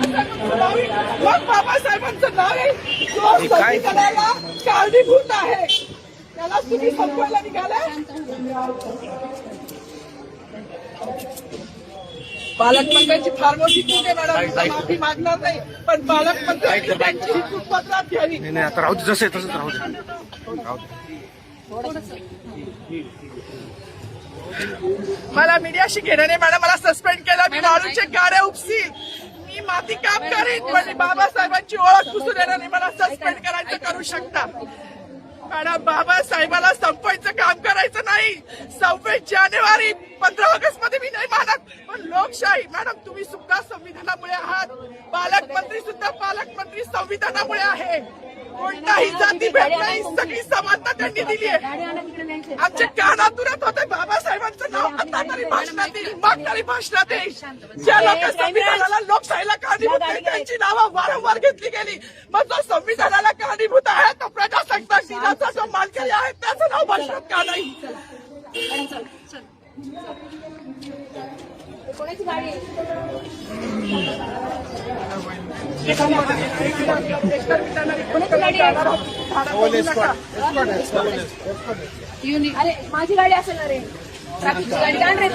मग बाबासाहेबांचं नाव आहे जो संविधानाला कारणीभूत आहे त्याला तुम्ही संपवायला निघालाय. पालकमंत्र्यांची फार मोठी चूक आहे मॅडम, माफी मागणार नाही, पण पालकमंत्र्यांनी त्यांची ही चूक पत्रात घ्यावी. नाही आता राहू दे, जसं आहे तसंच राहू दे. मला मीडियाशी घेणं नाही मॅडम, मला सस्पेंड केलं, मी वाळूचे गाड्या उपसील, मी माती काम करीन, पण बाबासाहेबांची ओळख पुसून येणार नाही. मला सस्पेंड करायचं करू शकता मॅडम. बाबासाहेबाला संपवायचं काम करायचं नाही. 26 जानेवारी 15 ऑगस्ट मध्ये मी नाही मानत, पण लोकशाही मॅडम तुम्ही सुद्धा संविधानामुळे आहात. पालकमंत्री सुद्धा पालकमंत्री संविधानामुळे आहे. कोणताही जातीभेद नाही, सगळी समानता त्यांनी दिली आहे. आमच्या कानात दुरत होते बाबासाहेबांचं नाव आता तरी भाषणात येईल, मग तरी भाषणात येईल. ज्या लोक संविधानाला लोकशाहीला कारणीभूत आहे त्यांची नावं वारंवार घेतली गेली. मग जो संविधानाला कारणीभूत आहे तो प्रजासत्ताक दिनाचा जो मानकरी आहे त्याचं नाव भाषणात का नाही? कोणाची गाडी अरे माझी गाडी असेल ना रे, ट्रॅफिकची गाडी आण रे.